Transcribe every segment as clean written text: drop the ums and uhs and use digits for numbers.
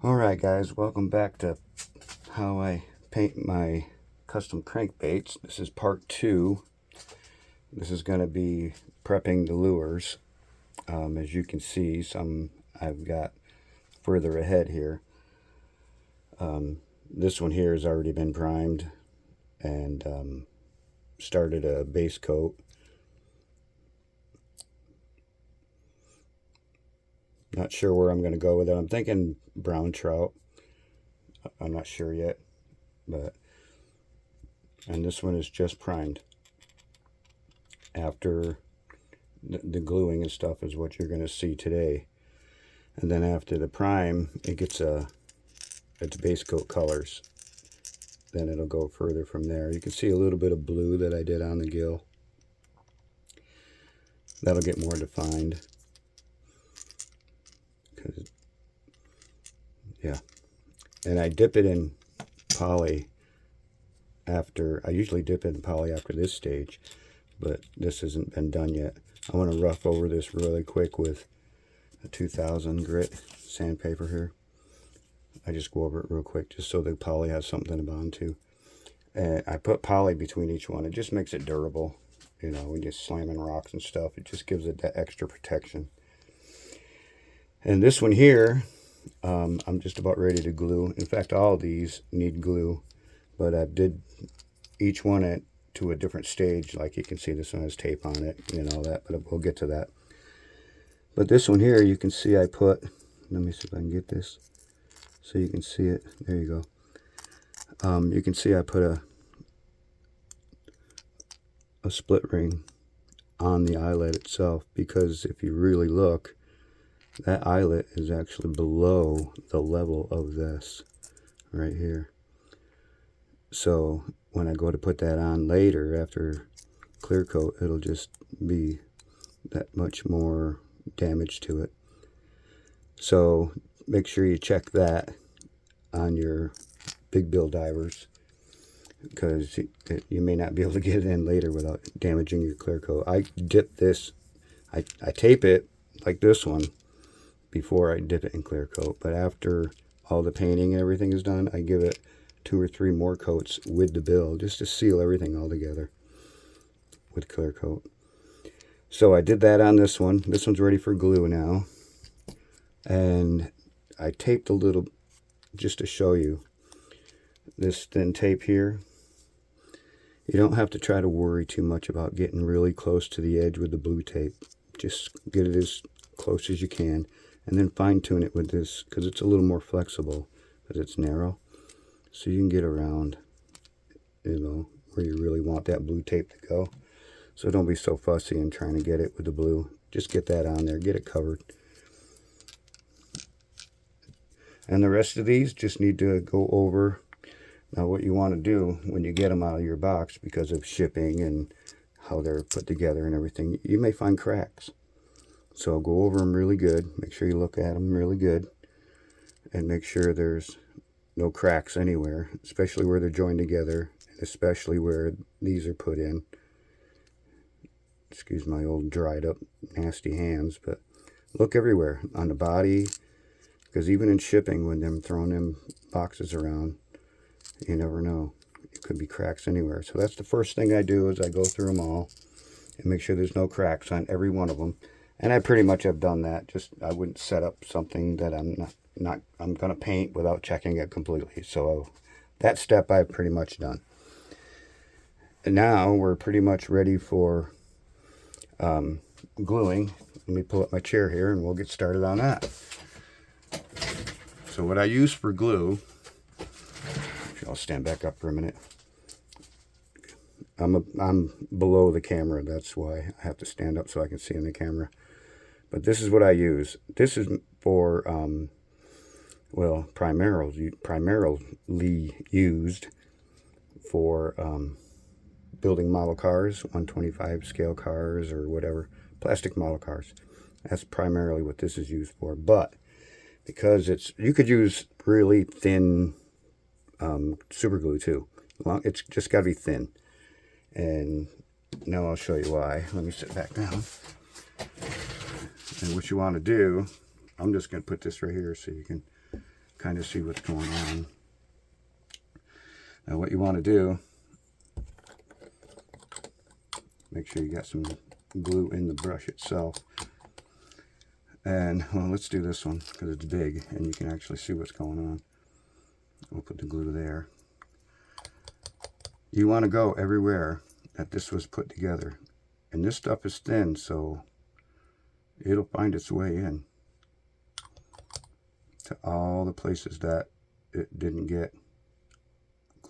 Alright guys, welcome back to how I paint my custom crankbaits. This is part 2. This is going to be prepping the lures. As you can see, some I've got further ahead here. This one here has already been primed and started a base coat. Not sure where I'm going to go with it. I'm thinking brown trout. I'm not sure yet, and this one is just primed. After the gluing and stuff is what you're going to see today, and then after the prime, it gets its base coat colors. Then it'll go further from there. You can see a little bit of blue that I did on the gill. That'll get more defined. Yeah, and I dip it in poly after. I usually dip it in poly after this stage, but this hasn't been done yet. I want to rough over this really quick with a 2000 grit sandpaper here. I just go over it real quick just so the poly has something to bond to. And I put poly between each one. It just makes it durable. You know, when you're slamming rocks and stuff, it just gives it that extra protection. And this one here, I'm just about ready to glue. In fact, all of these need glue, but I did each one to a different stage. Like you can see, this one has tape on it, you know that, but we'll get to that. But this one here, you can see I put, let me see if I can get this so you can see it. There you go. You can see I put a split ring on the eyelet itself, because if you really look, that eyelet is actually below the level of this right here. So when I go to put that on later after clear coat, it'll just be that much more damage to it. So make sure you check that on your big bill divers, because you may not be able to get it in later without damaging your clear coat. I dip this, I tape it like this one before I dip it in clear coat, but after all the painting and everything is done, I give it 2 or 3 more coats with the bill just to seal everything all together with clear coat. So I did that on this one. This one's ready for glue now, and I taped a little just to show you this thin tape here. You don't have to try to worry too much about getting really close to the edge with the blue tape. Just get it as close as you can, and then fine tune it with this, because it's a little more flexible because it's narrow, so you can get around, you know, where you really want that blue tape to go. So don't be so fussy in trying to get it with the blue. Just get that on there, get it covered. And the rest of these just need to go over. Now what you want to do when you get them out of your box, because of shipping and how they're put together and everything, you may find cracks. So go over them really good. Make sure you look at them really good, and make sure there's no cracks anywhere, especially where they're joined together, especially where these are put in. Excuse my old dried up nasty hands, but look everywhere on the body, because even in shipping, when they're throwing them boxes around, you never know. It could be cracks anywhere. So that's the first thing I do, is I go through them all and make sure there's no cracks on every one of them. And I pretty much have done that. Just I wouldn't set up something that I'm going to paint without checking it completely. So that step I've pretty much done. And now we're pretty much ready for gluing. Let me pull up my chair here and we'll get started on that. So what I use for glue, I'll stand back up for a minute. I'm below the camera, that's why I have to stand up so I can see in the camera. But this is what I use. This is for, well, primarily used for building model cars, 125 scale cars or whatever, plastic model cars. That's primarily what this is used for. But because you could use really thin super glue too. It's just got to be thin. And now I'll show you why. Let me sit back down. And what you want to do, I'm just going to put this right here so you can kind of see what's going on. Now what you want to do, make sure you got some glue in the brush itself. And well, let's do this one because it's big and you can actually see what's going on. We'll put the glue there. You want to go everywhere that this was put together. And this stuff is thin, so it'll find its way in to all the places that it didn't get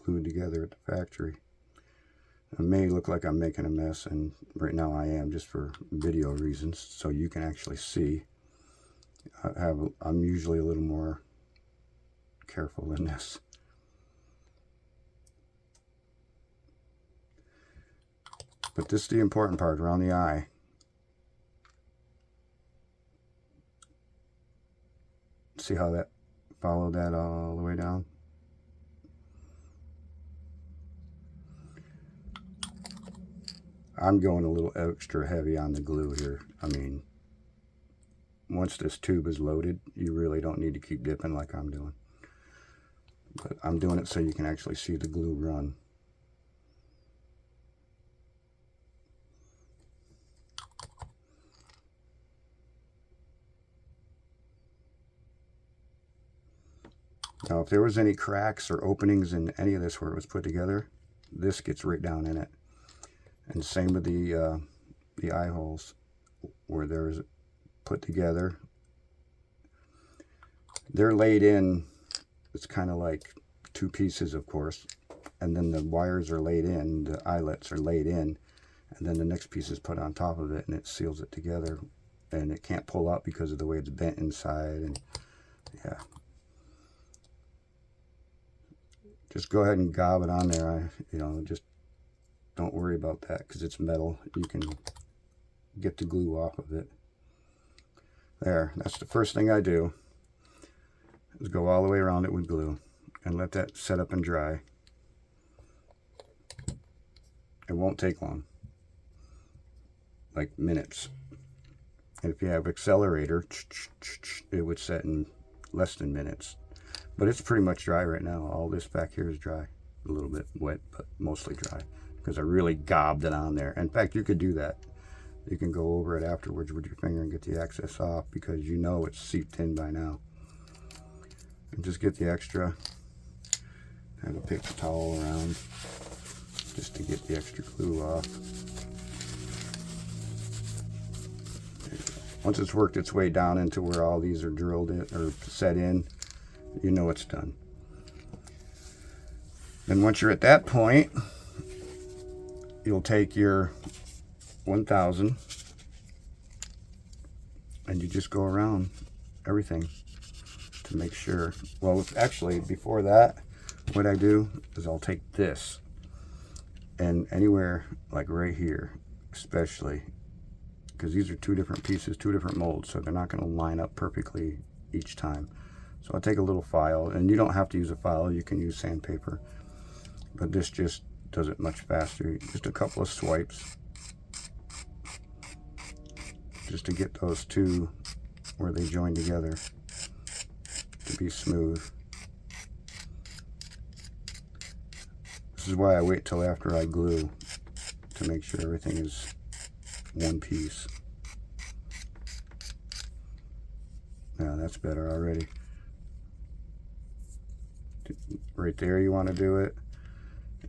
glued together at the factory. It may look like I'm making a mess, and right now I am, just for video reasons, so you can actually see. I'm usually a little more careful than this. But this is the important part, around the eye. See how that followed that all the way down? I'm going a little extra heavy on the glue here. I mean, once this tube is loaded, you really don't need to keep dipping like I'm doing. But I'm doing it so you can actually see the glue run. Now, if there was any cracks or openings in any of this where it was put together, this gets right down in it. And same with the eye holes where there's put together. They're laid in. It's kind of like two pieces, of course, and then the wires are laid in, the eyelets are laid in, and then the next piece is put on top of it, and it seals it together, and it can't pull out because of the way it's bent inside. And yeah, just go ahead and gob it on there. Just don't worry about that because it's metal. You can get the glue off of it. There, that's the first thing I do, is go all the way around it with glue and let that set up and dry. It won't take long, like minutes. If you have accelerator, it would set in less than minutes. But it's pretty much dry right now. All this back here is dry. A little bit wet, but mostly dry, because I really gobbed it on there. In fact, you could do that. You can go over it afterwards with your finger and get the excess off, because you know it's seeped in by now. And just get the extra. Have a paper towel around just to get the extra glue off. Once it's worked its way down into where all these are drilled in or set in, you know it's done. Then once you're at that point, you'll take your 1000 and you just go around everything to make sure. Well, actually, before that, what I do is I'll take this, and anywhere like right here, especially, because these are two different pieces, two different molds, so they're not going to line up perfectly each time. So I'll take a little file, and you don't have to use a file, you can use sandpaper, but this just does it much faster. Just a couple of swipes just to get those two where they join together to be smooth. This is why I wait till after I glue to make sure everything is one piece. Now that's better already. Right there you want to do it,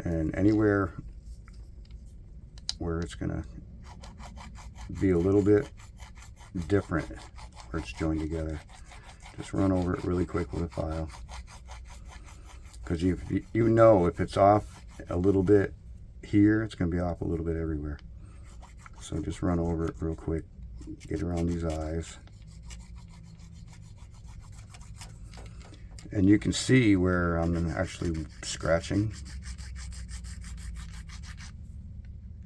and anywhere where it's gonna be a little bit different where it's joined together, just run over it really quick with a file, because you know if it's off a little bit here, it's going to be off a little bit everywhere. So just run over it real quick, get around these eyes, and you can see where I'm actually scratching,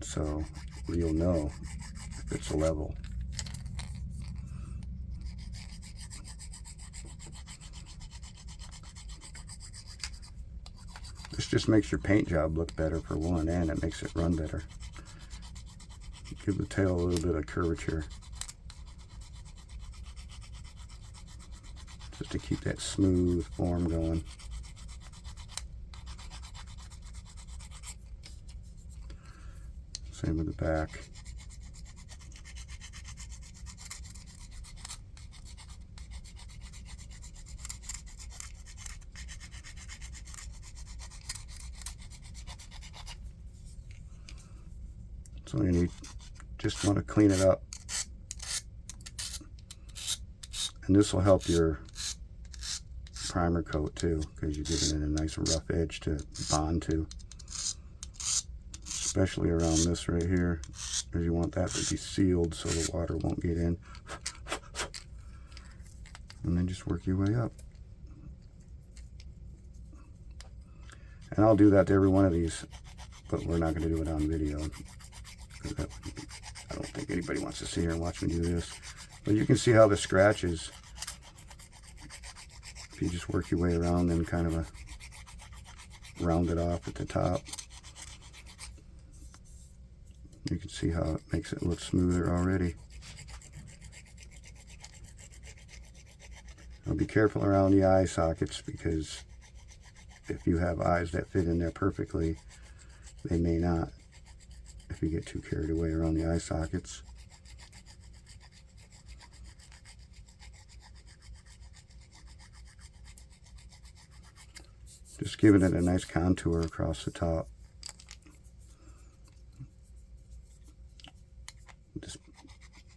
so you'll know if it's level. This just makes your paint job look better for one, and it makes it run better. Give the tail a little bit of curvature. just to keep that smooth form going. Same with the back. So you just want to clean it up. And this will help your primer coat too, because you're giving it a nice rough edge to bond to. Especially around this right here, because you want that to be sealed so the water won't get in. And then just work your way up. And I'll do that to every one of these, but we're not going to do it on video. I don't think anybody wants to sit here and watch me do this. But you can see how the scratches, if you just work your way around and kind of round it off at the top, you can see how it makes it look smoother already. Now be careful around the eye sockets, because if you have eyes that fit in there perfectly, they may not if you get too carried away around the eye sockets. Just giving it a nice contour across the top.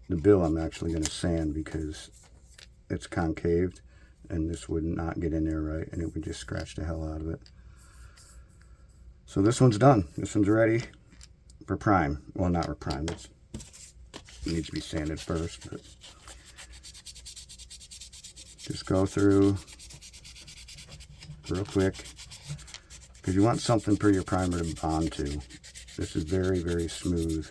The bill I'm actually going to sand because it's concaved, and this would not get in there right, and it would just scratch the hell out of it. So this one's done. This one's ready for prime. Well, not for prime. It needs to be sanded first, but just go through real quick, because you want something for your primer to bond to. This is very, very smooth.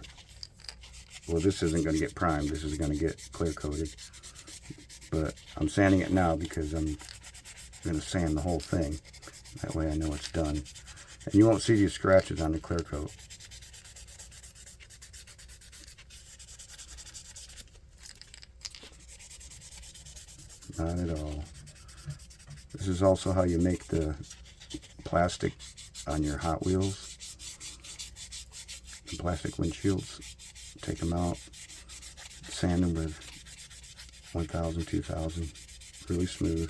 Well, this isn't going to get primed. This is going to get clear coated. But I'm sanding it now because I'm going to sand the whole thing. That way I know it's done. And you won't see these scratches on the clear coat. Not at all. This is also how you make the plastic on your Hot Wheels. The plastic windshields. Take them out, sand them with 1000, 2000, really smooth,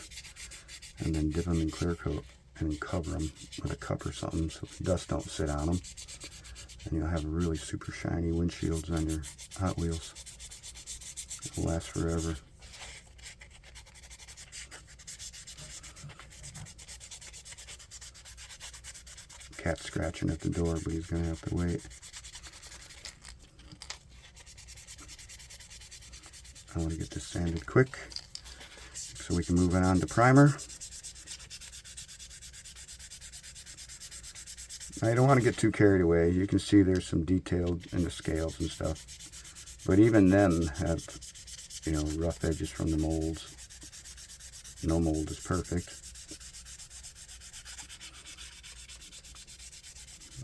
and then dip them in clear coat and cover them with a cup or something so the dust don't sit on them. And you'll have really super shiny windshields on your Hot Wheels. It'll last forever. Cat's scratching at the door, but he's going to have to wait. I want to get this sanded quick so we can move on to primer. Now you don't want to get too carried away. You can see there's some detail in the scales and stuff, but even them have, you know, rough edges from the molds. No mold is perfect.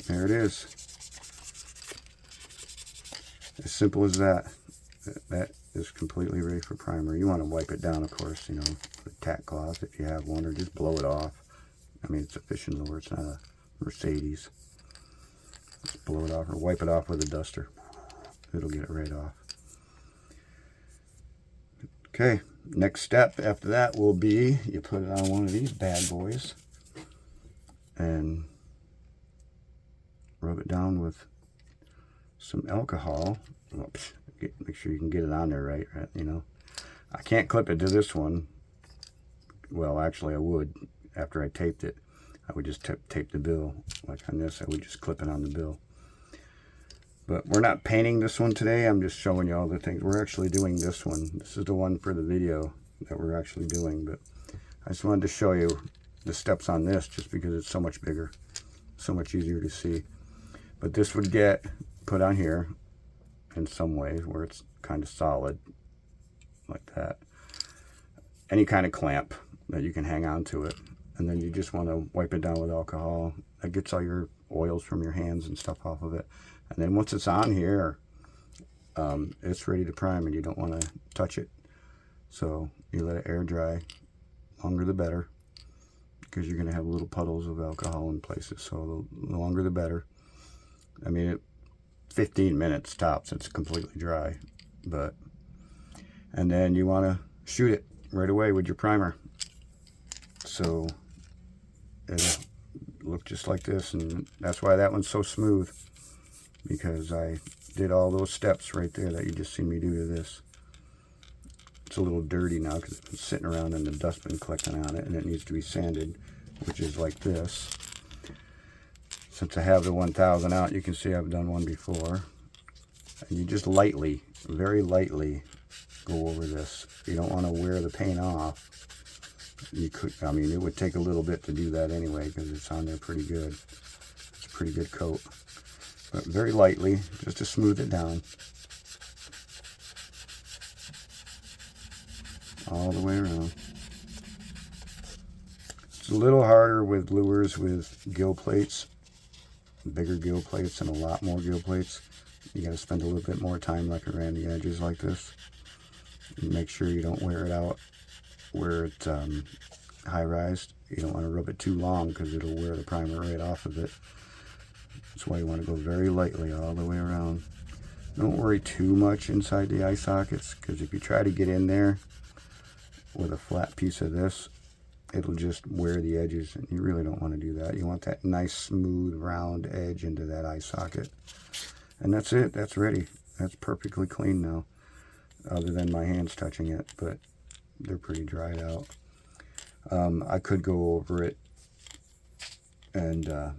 There it is. As simple as that. That is completely ready for primer. You want to wipe it down, of course, you know, with a tack cloth if you have one, or just blow it off. I mean, it's a fishing lure, it's not a Mercedes. Just blow it off or wipe it off with a duster. It'll get it right off. Okay, next step after that will be you put it on one of these bad boys and rub it down with some alcohol. Oops. Make sure you can get it on there right, you know. I can't clip it to this one. Well, actually I would. After I taped it, I would just tape the bill. Like on this, I would just clip it on the bill. But we're not painting this one today. I'm just showing you all the things. We're actually doing this one. This is the one for the video that we're actually doing. But I just wanted to show you the steps on this just because it's so much bigger, so much easier to see. But this would get put on here in some ways where it's kind of solid like that. Any kind of clamp that you can hang on to it, and then you just want to wipe it down with alcohol. That gets all your oils from your hands and stuff off of it. And then once it's on here, it's ready to prime, and you don't want to touch it. So you let it air dry longer the better, because you're going to have little puddles of alcohol in places. So the longer the better. I mean, 15 minutes tops, it's completely dry. And then you want to shoot it right away with your primer. So it'll look just like this, and that's why that one's so smooth, because I did all those steps right there that you just seen me do to this. It's a little dirty now because it's been sitting around and the dust been collecting on it, and it needs to be sanded, which is like this. Since I have the 1000 out, you can see I've done one before. And you just lightly, very lightly, go over this. You don't want to wear the paint off. You could, I mean, it would take a little bit to do that anyway, because it's on there pretty good. It's a pretty good coat. But very lightly, just to smooth it down. All the way around. It's a little harder with lures with gill plates, bigger gill plates and a lot more gill plates. You got to spend a little bit more time looking around the edges like this. And make sure you don't wear it out where it's high-rised. You don't want to rub it too long because it'll wear the primer right off of it. That's why you want to go very lightly all the way around. Don't worry too much inside the eye sockets, because if you try to get in there with a flat piece of this, it'll just wear the edges, and you really don't want to do that. You want that nice smooth round edge into that eye socket. And that's it. That's ready. That's perfectly clean now, other than my hands touching it, but they're pretty dried out. I could go over it and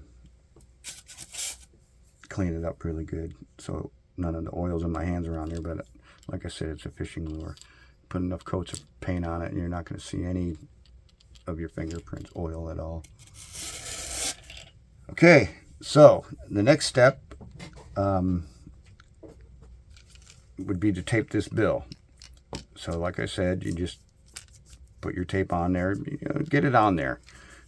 clean it up really good so none of the oils in my hands are on there, but like I said, it's a fishing lure. Put enough coats of paint on it and you're not going to see any of your fingerprints, oil at all. Okay, so the next step would be to tape this bill. So like I said, you just put your tape on there, get it on there.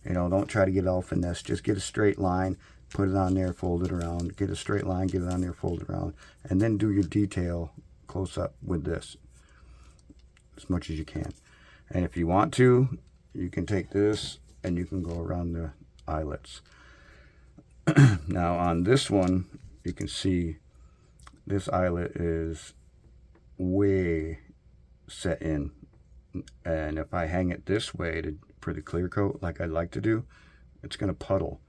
Don't try to get it all finesse. Just get a straight line, put it on there, fold it around. Get a straight line, get it on there, fold it around. And then do your detail close up with this as much as you can. And if you want to, you can take this and you can go around the eyelets. Now on this one, you can see this eyelet is way set in. And if I hang it this way for the clear coat, like I'd like to do, it's going to puddle.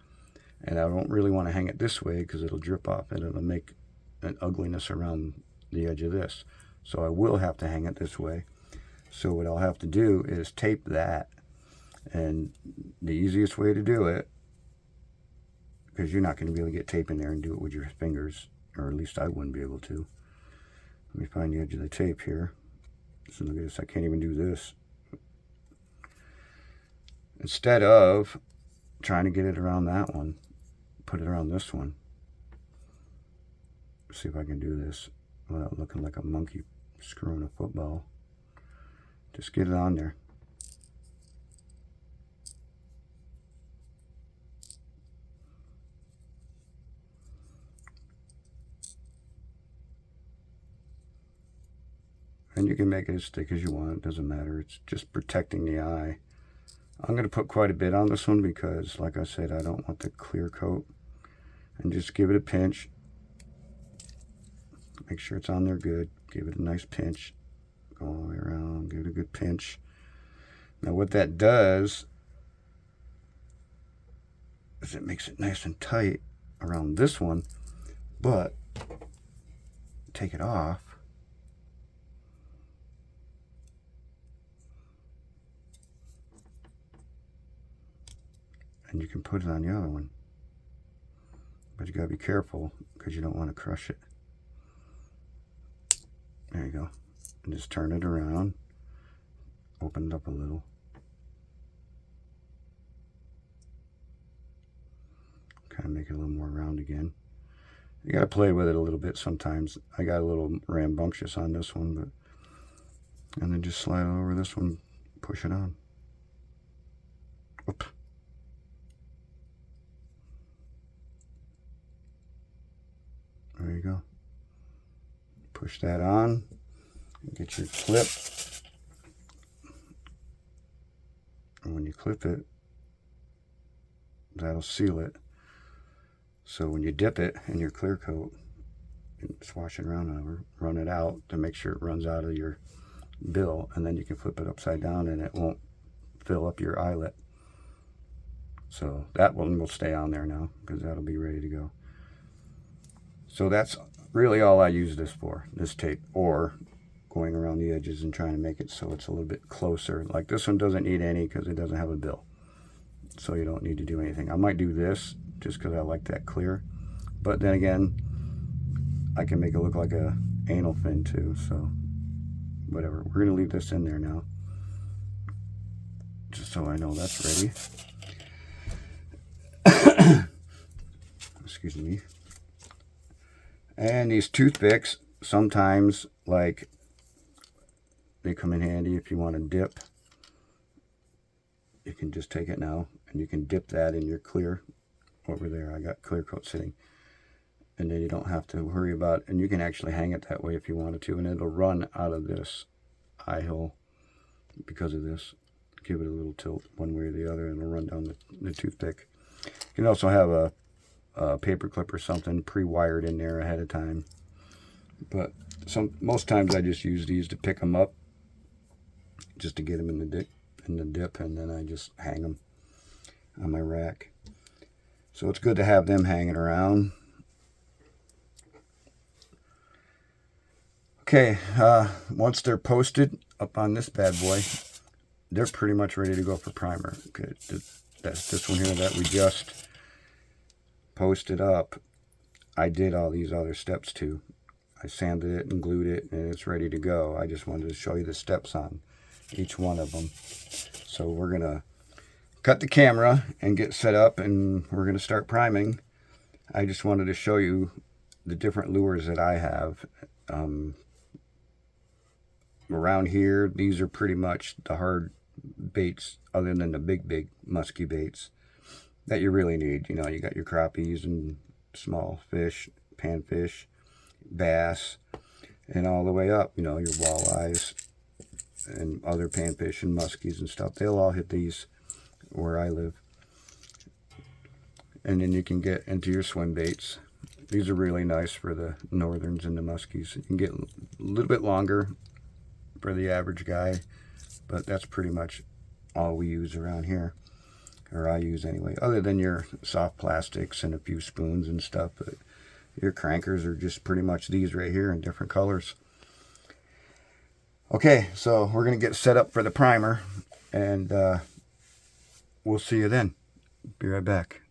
And I don't really want to hang it this way because it'll drip off and it'll make an ugliness around the edge of this. So I will have to hang it this way. So what I'll have to do is tape that. And the easiest way to do it, because you're not going to be able to get tape in there and do it with your fingers, or at least I wouldn't be able to. Let me find the edge of the tape here. So look at this, I can't even do this. Instead of trying to get it around that one, put it around this one. See if I can do this without looking like a monkey screwing a football. Just get it on there. And you can make it as thick as you want, it doesn't matter. It's just protecting the eye. I'm going to put quite a bit on this one because, like I said, I don't want the clear coat. And just give it a pinch. Make sure it's on there good. Give it a nice pinch. Go all the way around, give it a good pinch. Now what that does is it makes it nice and tight around this one, but take it off. And you can put it on the other one. But you gotta be careful because you don't want to crush it. There you go. And just turn it around. Open it up a little. Kind of make it a little more round again. You gotta play with it a little bit sometimes. I got a little rambunctious on this one, but and then just slide it over this one, push it on. Oop. There you go. Push that on. Get your clip. when you clip it, that'll seal it. So when you dip it in your clear coat and swash it around over, run it out to make sure it runs out of your bill, and then you can flip it upside down and it won't fill up your eyelet. So that one will stay on there now because that'll be ready to go. So that's really all I use this for, this tape, or going around the edges and trying to make it so it's a little bit closer. Like this one doesn't need any because it doesn't have a bill. So you don't need to do anything. I might do this just because I like that clear. But then again, I can make it look like a anal fin too. So whatever. We're going to leave this in there now. Just so I know that's ready. Excuse me. And these toothpicks, sometimes, like, they come in handy if you want to dip. You can just take it now, and you can dip that in your clear over there. I got clear coat sitting. And then you don't have to worry about it. And you can actually hang it that way if you wanted to, and it'll run out of this eye hole because of this. Give it a little tilt one way or the other, and it'll run down the toothpick. You can also have a paper clip or something pre-wired in there ahead of time. But most times I just use these to pick them up, just to get them in the dip, and then I just hang them on my rack. So it's good to have them hanging around. Okay, once they're posted up on this bad boy, they're pretty much ready to go for primer. Okay, that's this one here that we just posted up. I did all these other steps too. I sanded it and glued it, and it's ready to go. I just wanted to show you the steps on each one of them. So we're going to cut the camera and get set up, and we're going to start priming. I just wanted to show you the different lures that I have. Around here, these are pretty much the hard baits, other than the big musky baits that you really need. You know, you got your crappies and small fish, panfish, bass, and all the way up, you know, your walleyes and other panfish and muskies and stuff. They'll all hit these where I live. And then you can get into your swim baits. These are really nice for the northerns and the muskies. You can get a little bit longer for the average guy, but that's pretty much all we use around here, or I use anyway, other than your soft plastics and a few spoons and stuff. But your crankers are just pretty much these right here in different colors. Okay, so we're going to get set up for the primer, and we'll see you then. Be right back.